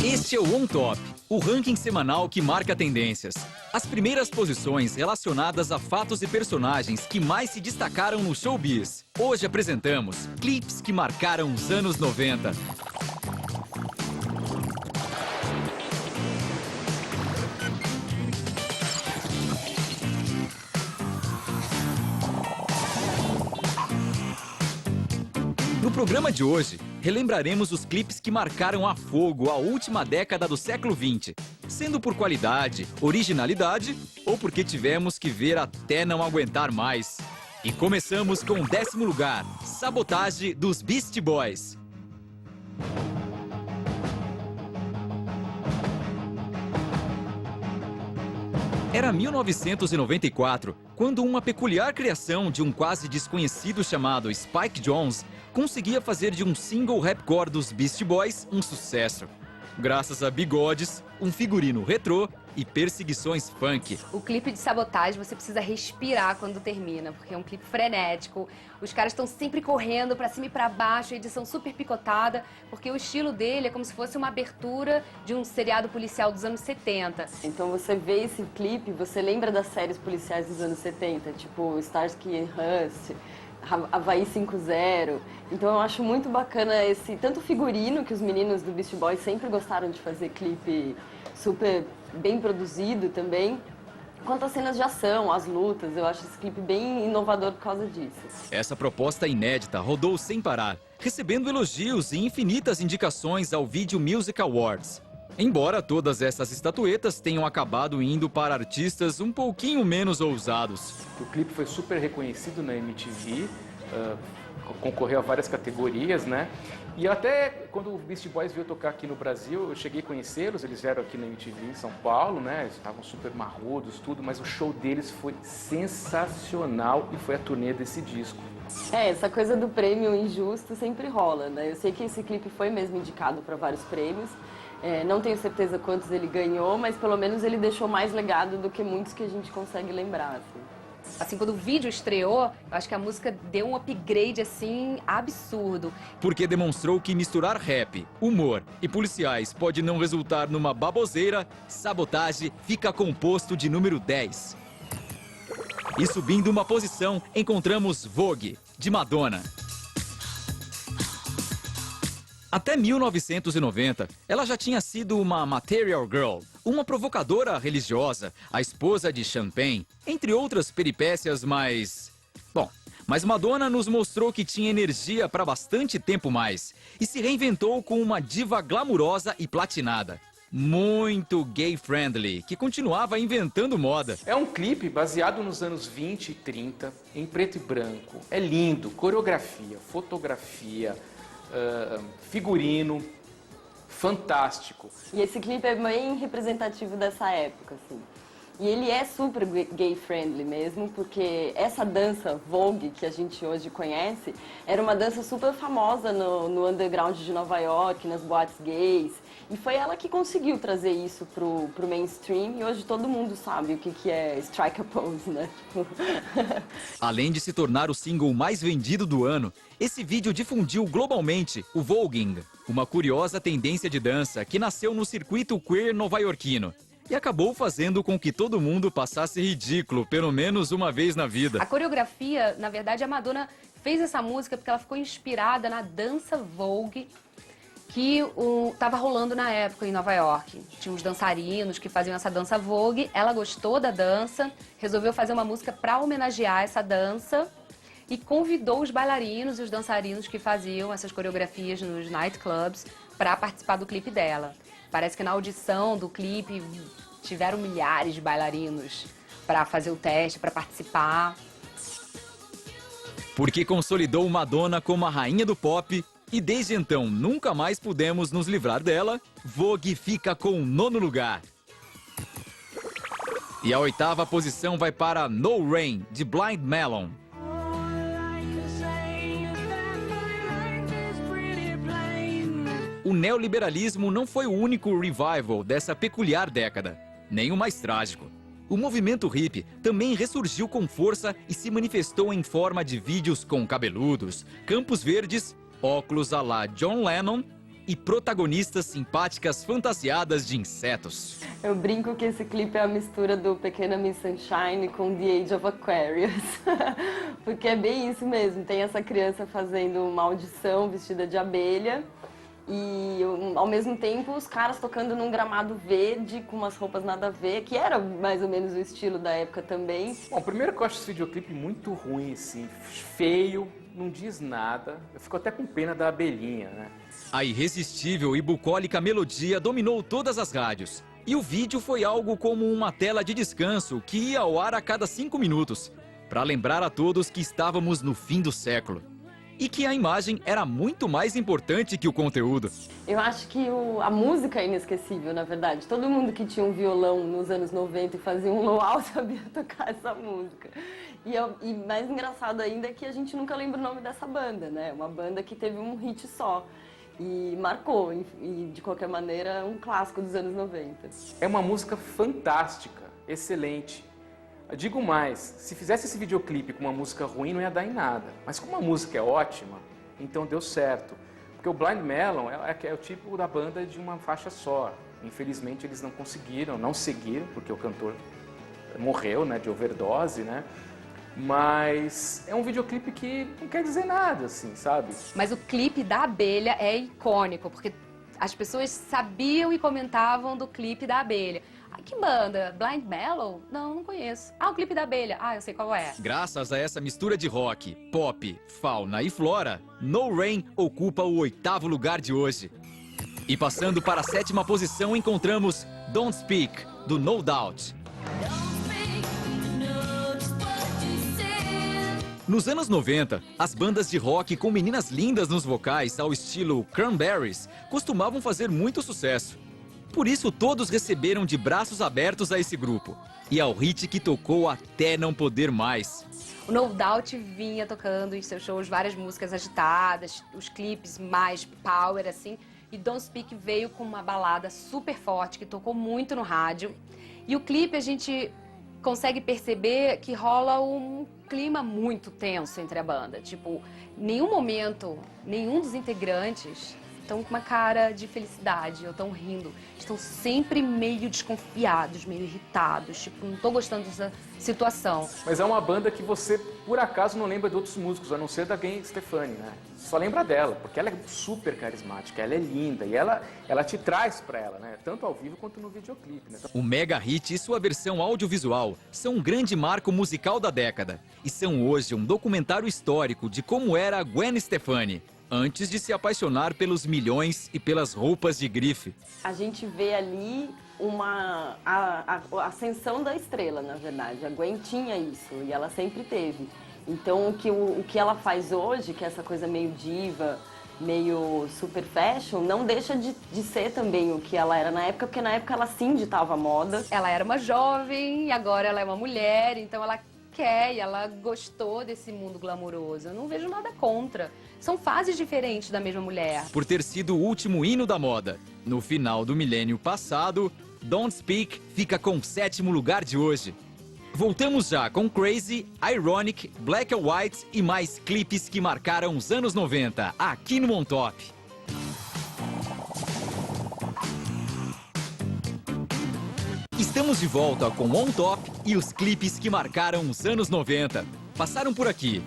Este é o On Top, o ranking semanal que marca tendências. As primeiras posições relacionadas a fatos e personagens que mais se destacaram no showbiz. Hoje apresentamos clipes que marcaram os anos 90. No programa de hoje, relembraremos os clipes que marcaram a fogo a última década do século XX, sendo por qualidade, originalidade ou porque tivemos que ver até não aguentar mais. E começamos com o 10º lugar, Sabotage dos Beastie Boys. Era 1994, quando uma peculiar criação de um quase desconhecido chamado Spike Jonze conseguia fazer de um single rapcore dos Beastie Boys um sucesso. Graças a bigodes, um figurino retrô e perseguições funk. O clipe de Sabotagem, você precisa respirar quando termina, porque é um clipe frenético. Os caras estão sempre correndo pra cima e pra baixo, a edição super picotada, porque o estilo dele é como se fosse uma abertura de um seriado policial dos anos 70. Então você vê esse clipe, você lembra das séries policiais dos anos 70, tipo Starsky and Hutch, Havaí 5-0. Então eu acho muito bacana esse tanto figurino, que os meninos do Beastie Boys sempre gostaram de fazer clipe super bem produzido também, quanto as cenas de ação, as lutas. Eu acho esse clipe bem inovador por causa disso. Essa proposta inédita rodou sem parar, recebendo elogios e infinitas indicações ao Video Music Awards. Embora todas essas estatuetas tenham acabado indo para artistas um pouquinho menos ousados. O clipe foi super reconhecido na MTV, concorreu a várias categorias, né? E até quando o Beastie Boys veio tocar aqui no Brasil, eu cheguei a conhecê-los, eles vieram aqui na MTV em São Paulo, né? Eles estavam super marrudos, tudo, mas o show deles foi sensacional e foi a turnê desse disco. Essa coisa do prêmio injusto sempre rola, né? Eu sei que esse clipe foi mesmo indicado para vários prêmios. Não tenho certeza quantos ele ganhou, mas pelo menos ele deixou mais legado do que muitos que a gente consegue lembrar. Assim, quando o vídeo estreou, eu acho que a música deu um upgrade, assim, absurdo. Porque demonstrou que misturar rap, humor e policiais pode não resultar numa baboseira, Sabotage fica composto de número 10. E subindo uma posição, encontramos Vogue, de Madonna. Até 1990, ela já tinha sido uma Material Girl, uma provocadora religiosa, a esposa de Champagne, entre outras peripécias, mas Madonna nos mostrou que tinha energia para bastante tempo mais e se reinventou com uma diva glamurosa e platinada. Muito gay-friendly, que continuava inventando moda. É um clipe baseado nos anos 20 e 30, em preto e branco. É lindo, coreografia, fotografia, figurino, fantástico. E esse clipe é bem representativo dessa época, assim. E ele é super gay-friendly mesmo, porque essa dança Vogue, que a gente hoje conhece, era uma dança super famosa no underground de Nova York, nas boates gays. E foi ela que conseguiu trazer isso pro mainstream, e hoje todo mundo sabe o que é strike a pose, né? Além de se tornar o single mais vendido do ano, esse vídeo difundiu globalmente o voguing, uma curiosa tendência de dança que nasceu no circuito queer nova-iorquino e acabou fazendo com que todo mundo passasse ridículo pelo menos uma vez na vida. A coreografia, na verdade, a Madonna fez essa música porque ela ficou inspirada na dança Vogue que estava rolando na época em Nova York. Tinha uns dançarinos que faziam essa dança Vogue, ela gostou da dança, resolveu fazer uma música para homenagear essa dança e convidou os bailarinos e os dançarinos que faziam essas coreografias nos nightclubs para participar do clipe dela. Parece que na audição do clipe tiveram milhares de bailarinos para fazer o teste, para participar. Porque consolidou Madonna como a rainha do pop e desde então nunca mais pudemos nos livrar dela, Vogue fica com o 9º lugar. E a 8ª posição vai para No Rain, de Blind Melon. O neoliberalismo não foi o único revival dessa peculiar década, nem o mais trágico. O movimento hippie também ressurgiu com força e se manifestou em forma de vídeos com cabeludos, campos verdes, óculos à la John Lennon e protagonistas simpáticas fantasiadas de insetos. Eu brinco que esse clipe é a mistura do Pequena Miss Sunshine com The Age of Aquarius. Porque é bem isso mesmo, tem essa criança fazendo uma audição vestida de abelha e ao mesmo tempo os caras tocando num gramado verde com umas roupas nada a ver, que era mais ou menos o estilo da época também. Bom, primeiro que eu acho esse videoclipe muito ruim, assim, feio, não diz nada. Eu fico até com pena da abelhinha, né? A irresistível e bucólica melodia dominou todas as rádios. E o vídeo foi algo como uma tela de descanso que ia ao ar a cada 5 minutos, para lembrar a todos que estávamos no fim do século. E que a imagem era muito mais importante que o conteúdo. Eu acho que a música é inesquecível, na verdade. Todo mundo que tinha um violão nos anos 90 e fazia um luau sabia tocar essa música. E mais engraçado ainda é que a gente nunca lembra o nome dessa banda, né? Uma banda que teve um hit só. E marcou, e de qualquer maneira, um clássico dos anos 90. É uma música fantástica, excelente. Eu digo mais, se fizesse esse videoclipe com uma música ruim não ia dar em nada. Mas como a música é ótima, então deu certo. Porque o Blind Melon é o tipo da banda de uma faixa só. Infelizmente eles não conseguiram, não seguiram, porque o cantor morreu, né, de overdose, né? Mas é um videoclipe que não quer dizer nada, assim, sabe? Mas o clipe da abelha é icônico, porque as pessoas sabiam e comentavam do clipe da abelha. Ah, que banda? Blind Melon? Não conheço. Ah, o clipe da abelha. Ah, eu sei qual é. Graças a essa mistura de rock, pop, fauna e flora, No Rain ocupa o 8º lugar de hoje. E passando para a 7ª posição, encontramos Don't Speak, do No Doubt. Nos anos 90, as bandas de rock com meninas lindas nos vocais ao estilo Cranberries costumavam fazer muito sucesso. Por isso, todos receberam de braços abertos a esse grupo. E ao hit que tocou até não poder mais. O No Doubt vinha tocando em seus shows várias músicas agitadas, os clipes mais power, assim. E Don't Speak veio com uma balada super forte, que tocou muito no rádio. E o clipe a gente consegue perceber que rola um clima muito tenso entre a banda. Tipo, em nenhum momento, nenhum dos integrantes estão com uma cara de felicidade, ou estão rindo. Estão sempre meio desconfiados, meio irritados. Tipo, não tô gostando dessa situação. Mas é uma banda que você, por acaso, não lembra de outros músicos, a não ser da Gwen Stefani, né? Só lembra dela, porque ela é super carismática, ela é linda e ela te traz pra ela, né? Tanto ao vivo quanto no videoclipe, né? O mega hit e sua versão audiovisual são um grande marco musical da década. E são hoje um documentário histórico de como era a Gwen Stefani, antes de se apaixonar pelos milhões e pelas roupas de grife. A gente vê ali a ascensão da estrela, na verdade. A Gwen tinha isso e ela sempre teve. Então, o que ela faz hoje, que é essa coisa meio diva, meio super fashion, não deixa de ser também o que ela era na época, porque na época ela sim ditava a moda. Ela era uma jovem e agora ela é uma mulher, então ela quer e ela gostou desse mundo glamouroso. Eu não vejo nada contra. São fases diferentes da mesma mulher. Por ter sido o último hino da moda, no final do milênio passado, Don't Speak fica com o 7º lugar de hoje. Voltamos já com Crazy, Ironic, Black and White e mais clipes que marcaram os anos 90, aqui no On Top. Estamos de volta com On Top e os clipes que marcaram os anos 90. Passaram por aqui: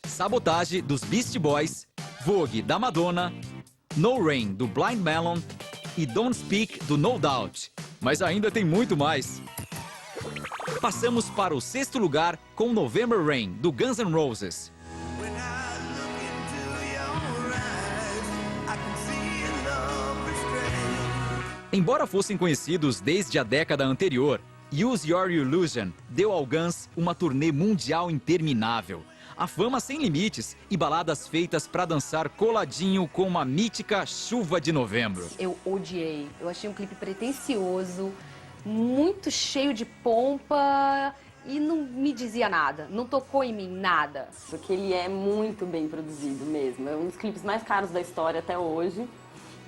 Sabotage, dos Beastie Boys, Vogue, da Madonna, No Rain, do Blind Melon e Don't Speak, do No Doubt. Mas ainda tem muito mais. Passamos para o 6º lugar com November Rain, do Guns N' Roses. Embora fossem conhecidos desde a década anterior, Use Your Illusion deu ao Guns uma turnê mundial interminável. A fama sem limites e baladas feitas para dançar coladinho com uma mítica Chuva de Novembro. Eu odiei. Eu achei um clipe pretensioso, muito cheio de pompa e não me dizia nada. Não tocou em mim nada. Porque ele é muito bem produzido mesmo. É um dos clipes mais caros da história até hoje.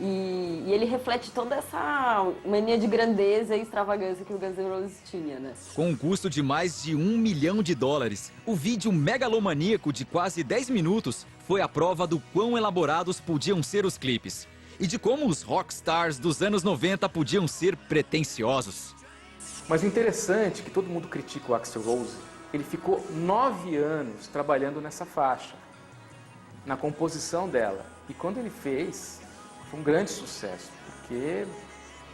E ele reflete toda essa mania de grandeza e extravagância que o Guns N' Roses tinha, né? Com um custo de mais de $1 milhão, o vídeo megalomaníaco de quase 10 minutos foi a prova do quão elaborados podiam ser os clipes. e de como os rockstars dos anos 90 podiam ser pretensiosos. Mas o interessante é que todo mundo critica o Axl Rose. Ele ficou 9 anos trabalhando nessa faixa, na composição dela. E quando ele fez, foi um grande sucesso, porque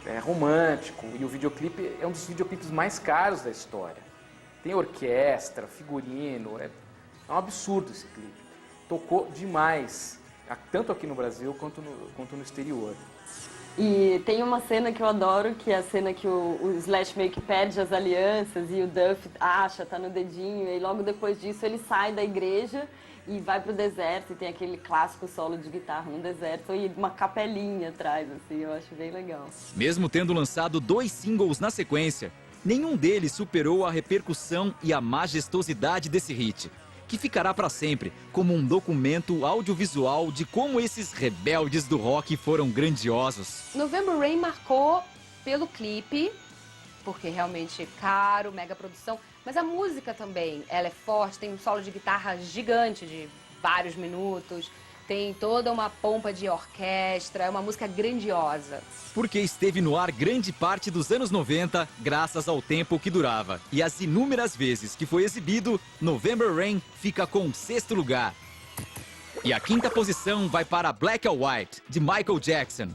é romântico e o videoclipe é um dos videoclipes mais caros da história. Tem orquestra, figurino, é um absurdo esse clipe. Tocou demais, tanto aqui no Brasil quanto no exterior. E tem uma cena que eu adoro, que é a cena que o Slash meio que perde as alianças e o Duff acha, tá no dedinho, e logo depois disso ele sai da igreja e vai pro deserto, e tem aquele clássico solo de guitarra no deserto e uma capelinha atrás, assim, eu acho bem legal. Mesmo tendo lançado 2 singles na sequência, nenhum deles superou a repercussão e a majestosidade desse hit, que ficará para sempre como um documento audiovisual de como esses rebeldes do rock foram grandiosos. November Rain marcou pelo clipe, porque realmente é caro, mega produção, mas a música também, ela é forte, tem um solo de guitarra gigante de vários minutos, tem toda uma pompa de orquestra, é uma música grandiosa. Porque esteve no ar grande parte dos anos 90, graças ao tempo que durava. E as inúmeras vezes que foi exibido, November Rain fica com o 6º lugar. E a 5ª posição vai para Black or White, de Michael Jackson.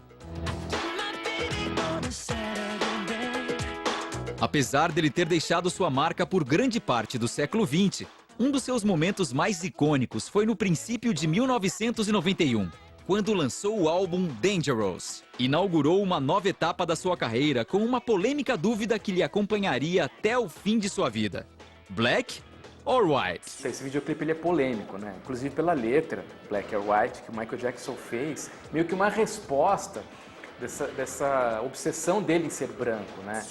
Apesar dele ter deixado sua marca por grande parte do século XX, um dos seus momentos mais icônicos foi no princípio de 1991, quando lançou o álbum Dangerous. Inaugurou uma nova etapa da sua carreira com uma polêmica dúvida que lhe acompanharia até o fim de sua vida. Black or White? Esse videoclipe ele é polêmico, né? Inclusive pela letra, Black or White, que o Michael Jackson fez, meio que uma resposta dessa obsessão dele em ser branco, né?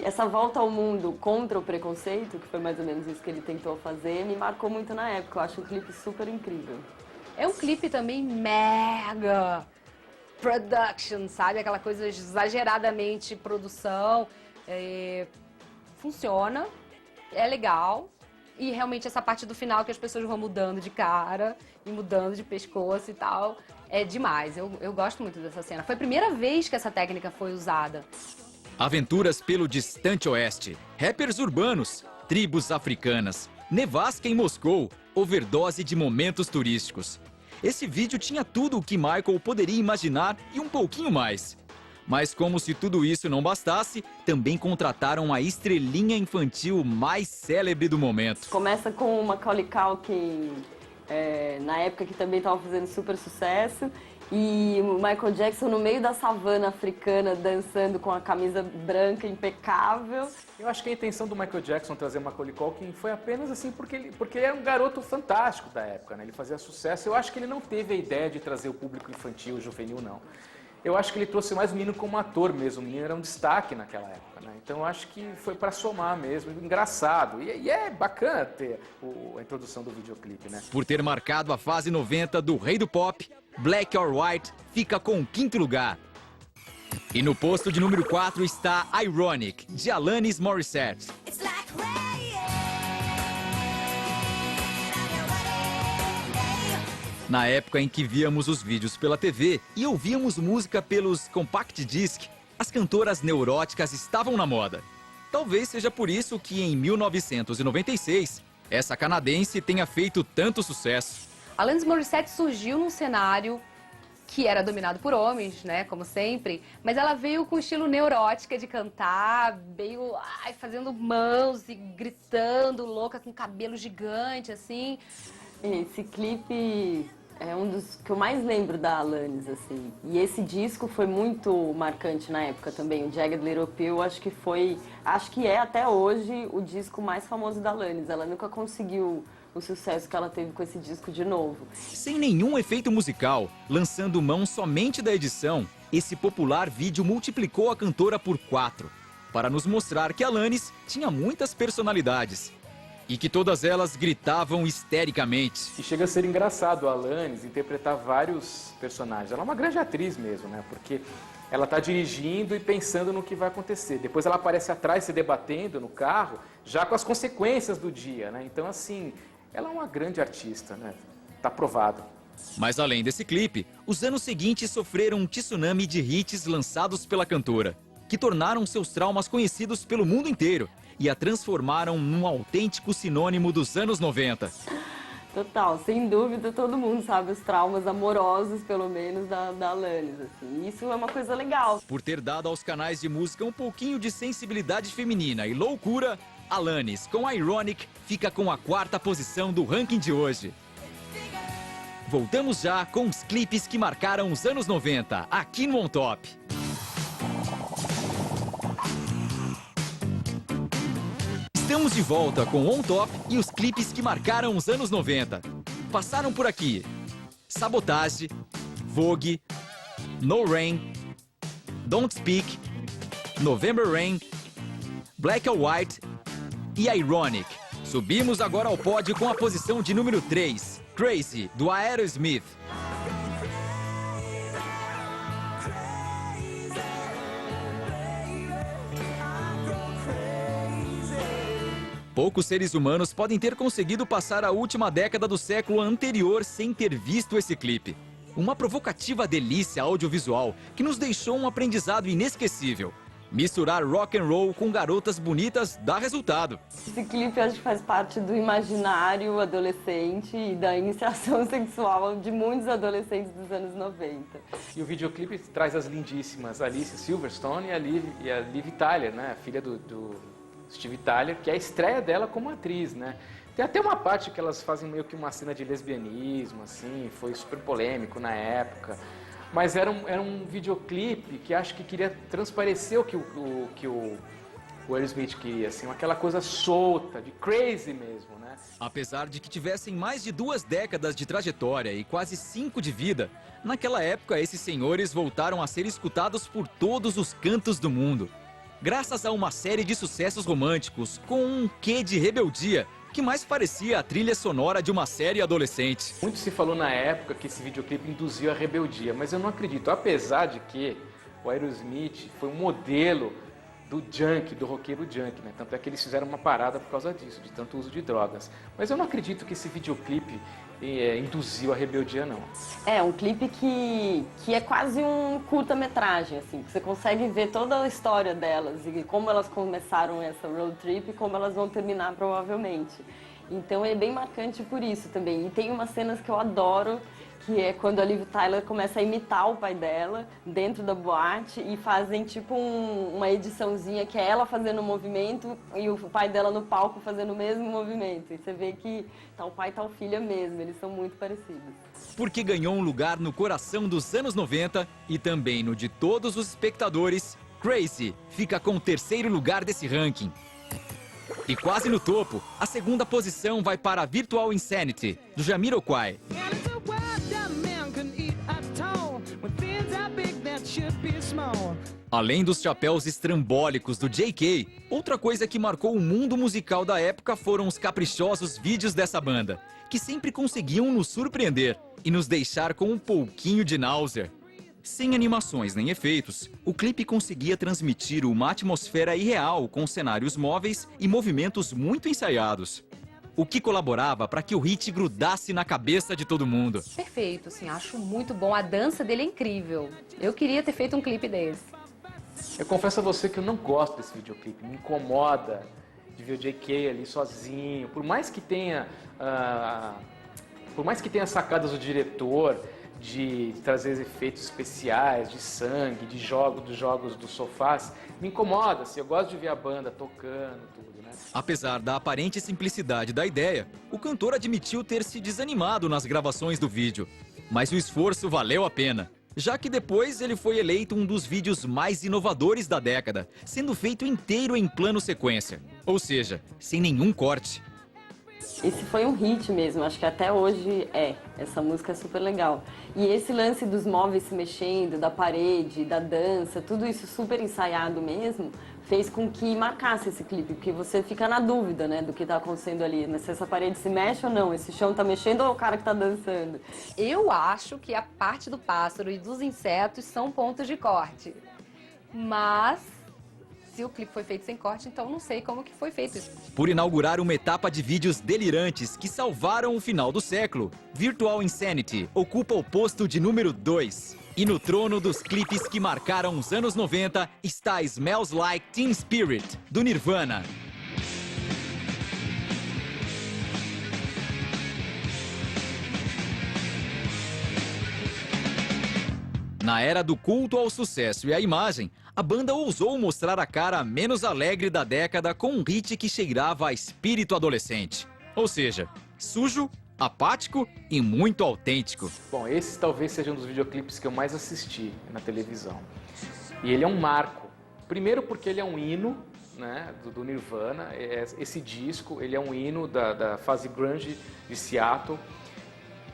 Essa volta ao mundo contra o preconceito, que foi mais ou menos isso que ele tentou fazer, me marcou muito na época. Eu acho o clipe super incrível. É um clipe também mega production, sabe? Aquela coisa exageradamente produção. Funciona, é legal. E realmente essa parte do final que as pessoas vão mudando de cara e mudando de pescoço e tal, é demais. Eu gosto muito dessa cena. Foi a primeira vez que essa técnica foi usada. Aventuras pelo distante oeste, rappers urbanos, tribos africanas, nevasca em Moscou, overdose de momentos turísticos. Esse vídeo tinha tudo o que Michael poderia imaginar e um pouquinho mais. Mas como se tudo isso não bastasse, também contrataram a estrelinha infantil mais célebre do momento. Começa com o Macaulay Culkin, na época que também estava fazendo super sucesso, e o Michael Jackson no meio da savana africana dançando com a camisa branca impecável. Eu acho que a intenção do Michael Jackson trazer o Macaulay Culkin foi apenas assim porque ele era um garoto fantástico da época, né? Ele fazia sucesso. Eu acho que ele não teve a ideia de trazer o público infantil, juvenil, não. Eu acho que ele trouxe mais o menino como ator mesmo. O menino era um destaque naquela época, né? Então eu acho que foi para somar mesmo. Engraçado. E é bacana ter a introdução do videoclipe, né? Por ter marcado a fase 90 do rei do pop, Black or White fica com o 5º lugar. E no posto de número 4 está Ironic, de Alanis Morissette. Na época em que víamos os vídeos pela TV e ouvíamos música pelos compact disc, as cantoras neuróticas estavam na moda. Talvez seja por isso que em 1996, essa canadense tenha feito tanto sucesso. Alanis Morissette surgiu num cenário que era dominado por homens, né, como sempre, mas ela veio com o estilo neurótica de cantar, veio fazendo mãos e gritando, louca, com cabelo gigante, assim. Esse clipe é um dos que eu mais lembro da Alanis, assim. E esse disco foi muito marcante na época também. O Jagged Little Pill, acho que é até hoje o disco mais famoso da Alanis. Ela nunca conseguiu o sucesso que ela teve com esse disco de novo. Sem nenhum efeito musical, lançando mão somente da edição, esse popular vídeo multiplicou a cantora por 4, para nos mostrar que Alanis tinha muitas personalidades. E que todas elas gritavam histericamente. E chega a ser engraçado a Alanis interpretar vários personagens. Ela é uma grande atriz mesmo, né? Porque ela está dirigindo e pensando no que vai acontecer. Depois ela aparece atrás se debatendo no carro, já com as consequências do dia, né? Então, assim, ela é uma grande artista, né? Tá provado. Mas além desse clipe, os anos seguintes sofreram um tsunami de hits lançados pela cantora, que tornaram seus traumas conhecidos pelo mundo inteiro e a transformaram num autêntico sinônimo dos anos 90. Total, sem dúvida, todo mundo sabe os traumas amorosos, pelo menos, da Alanis, assim. Isso é uma coisa legal. Por ter dado aos canais de música um pouquinho de sensibilidade feminina e loucura, Alanis, com Ironic, fica com a 4ª posição do ranking de hoje. Voltamos já com os clipes que marcaram os anos 90, aqui no On Top. Estamos de volta com On Top e os clipes que marcaram os anos 90. Passaram por aqui: Sabotage, Vogue, No Rain, Don't Speak, November Rain, Black or White e Ironic. Subimos agora ao pódio com a posição de número 3, Crazy, do Aerosmith. Poucos seres humanos podem ter conseguido passar a última década do século anterior sem ter visto esse clipe. Uma provocativa delícia audiovisual que nos deixou um aprendizado inesquecível. Misturar rock and roll com garotas bonitas dá resultado. Esse clipe acho que faz parte do imaginário adolescente e da iniciação sexual de muitos adolescentes dos anos 90. E o videoclipe traz as lindíssimas Alice Silverstone e a Liv Tyler, né? A filha do Steve Tyler, que é a estreia dela como atriz, né? Tem até uma parte que elas fazem meio que uma cena de lesbianismo, assim, foi super polêmico na época. Mas era um videoclipe que acho que queria transparecer o que o Aerosmith queria, assim, aquela coisa solta, de crazy mesmo, né? Apesar de que tivessem mais de 2 décadas de trajetória e quase 5 de vida, naquela época esses senhores voltaram a ser escutados por todos os cantos do mundo. Graças a uma série de sucessos românticos com um quê de rebeldia, que mais parecia a trilha sonora de uma série adolescente. Muito se falou na época que esse videoclipe induziu a rebeldia, mas eu não acredito, apesar de que o Aerosmith foi um modelo do junk, do roqueiro junk, né? Tanto é que eles fizeram uma parada por causa disso, de tanto uso de drogas. Mas eu não acredito que esse videoclipe induziu a rebeldia, não. É um clipe que é quase um curta-metragem, assim. Você consegue ver toda a história delas e como elas começaram essa road trip e como elas vão terminar, provavelmente. Então é bem marcante por isso também. E tem umas cenas que eu adoro, que é quando a Liv Tyler começa a imitar o pai dela dentro da boate e fazem tipo uma ediçãozinha que é ela fazendo o movimento e o pai dela no palco fazendo o mesmo movimento. E você vê que tal pai, tal filha mesmo, eles são muito parecidos. Porque ganhou um lugar no coração dos anos 90 e também no de todos os espectadores, Crazy fica com o 3º lugar desse ranking. E quase no topo, a 2ª posição vai para Virtual Insanity, do Jamiroquai. Além dos chapéus estrambólicos do J.K., outra coisa que marcou o mundo musical da época foram os caprichosos vídeos dessa banda, que sempre conseguiam nos surpreender e nos deixar com um pouquinho de náusea. Sem animações nem efeitos, o clipe conseguia transmitir uma atmosfera irreal com cenários móveis e movimentos muito ensaiados. O que colaborava para que o hit grudasse na cabeça de todo mundo. Perfeito, assim, acho muito bom. A dança dele é incrível. Eu queria ter feito um clipe desse. Eu confesso a você que eu não gosto desse videoclipe, me incomoda de ver o J.K. ali sozinho, por mais que tenha sacadas do diretor de trazer efeitos especiais, de sangue, dos jogos dos sofás, me incomoda, assim, eu gosto de ver a banda tocando, tudo, né? Apesar da aparente simplicidade da ideia, o cantor admitiu ter se desanimado nas gravações do vídeo. Mas o esforço valeu a pena, já que depois ele foi eleito um dos vídeos mais inovadores da década, sendo feito inteiro em plano sequência, ou seja, sem nenhum corte. Esse foi um hit mesmo, acho que até hoje essa música é super legal. E esse lance dos móveis se mexendo, da parede, da dança, tudo isso super ensaiado mesmo, fez com que marcasse esse clipe, porque você fica na dúvida, né, do que tá acontecendo ali, né, se essa parede se mexe ou não, esse chão tá mexendo ou é o cara que tá dançando. Eu acho que a parte do pássaro e dos insetos são pontos de corte. Mas se o clipe foi feito sem corte, então não sei como que foi feito isso. Por inaugurar uma etapa de vídeos delirantes que salvaram o final do século, Virtual Insanity ocupa o posto de número 2. E no trono dos clipes que marcaram os anos 90 está Smells Like Teen Spirit, do Nirvana. Na era do culto ao sucesso e à imagem, a banda ousou mostrar a cara menos alegre da década com um hit que cheirava a espírito adolescente. Ou seja, sujo, apático e muito autêntico. Bom, esse talvez seja um dos videoclipes que eu mais assisti na televisão. E ele é um marco. Primeiro porque ele é um hino, né, do Nirvana. Esse disco, ele é um hino da fase grunge de Seattle.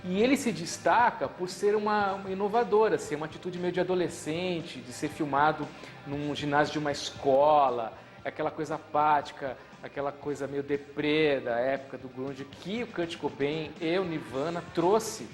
E ele se destaca por ser uma inovadora, ser uma atitude meio de adolescente, de ser filmado num ginásio de uma escola, aquela coisa apática, aquela coisa meio deprê da época do grunge que o Kurt Cobain e o Nirvana trouxe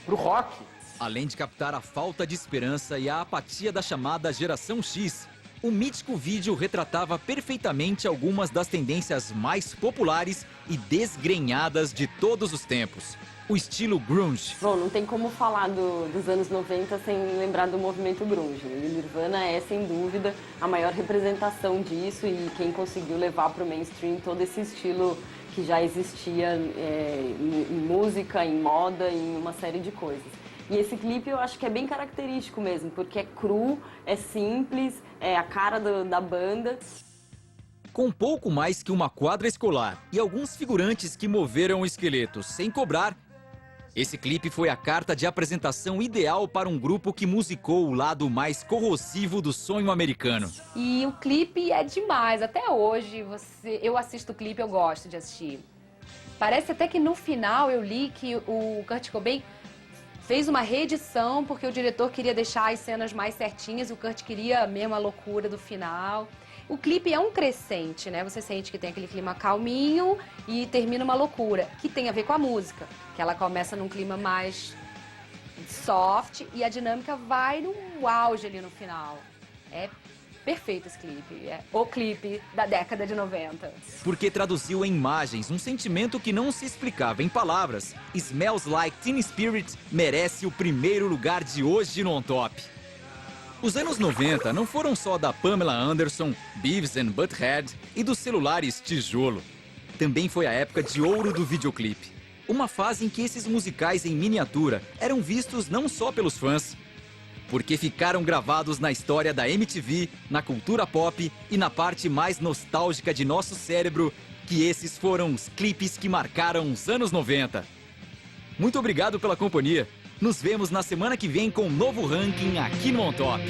pro rock. Além de captar a falta de esperança e a apatia da chamada Geração X, o mítico vídeo retratava perfeitamente algumas das tendências mais populares e desgrenhadas de todos os tempos. O estilo grunge. Bom, não tem como falar dos anos 90 sem lembrar do movimento grunge. E o Nirvana é, sem dúvida, a maior representação disso e quem conseguiu levar para o mainstream todo esse estilo que já existia em música, em moda, em uma série de coisas. E esse clipe eu acho que é bem característico mesmo, porque é cru, é simples, é a cara da banda. Com pouco mais que uma quadra escolar e alguns figurantes que moveram esqueletos sem cobrar, esse clipe foi a carta de apresentação ideal para um grupo que musicou o lado mais corrosivo do sonho americano. E o clipe é demais, até hoje eu assisto o clipe, eu gosto de assistir. Parece até que no final eu li que o Kurt Cobain fez uma reedição porque o diretor queria deixar as cenas mais certinhas, o Kurt queria mesmo a loucura do final. O clipe é um crescente, né? Você sente que tem aquele clima calminho e termina uma loucura, que tem a ver com a música, que ela começa num clima mais soft e a dinâmica vai no auge ali no final. É perfeito esse clipe, é o clipe da década de 90. Porque traduziu em imagens um sentimento que não se explicava em palavras, Smells Like Teen Spirit merece o primeiro lugar de hoje no On Top. Os anos 90 não foram só da Pamela Anderson, Beavis and Butthead e dos celulares tijolo. Também foi a época de ouro do videoclipe. Uma fase em que esses musicais em miniatura eram vistos não só pelos fãs, porque ficaram gravados na história da MTV, na cultura pop e na parte mais nostálgica de nosso cérebro, que esses foram os clipes que marcaram os anos 90. Muito obrigado pela companhia. Nos vemos na semana que vem com um novo ranking aqui no On Top.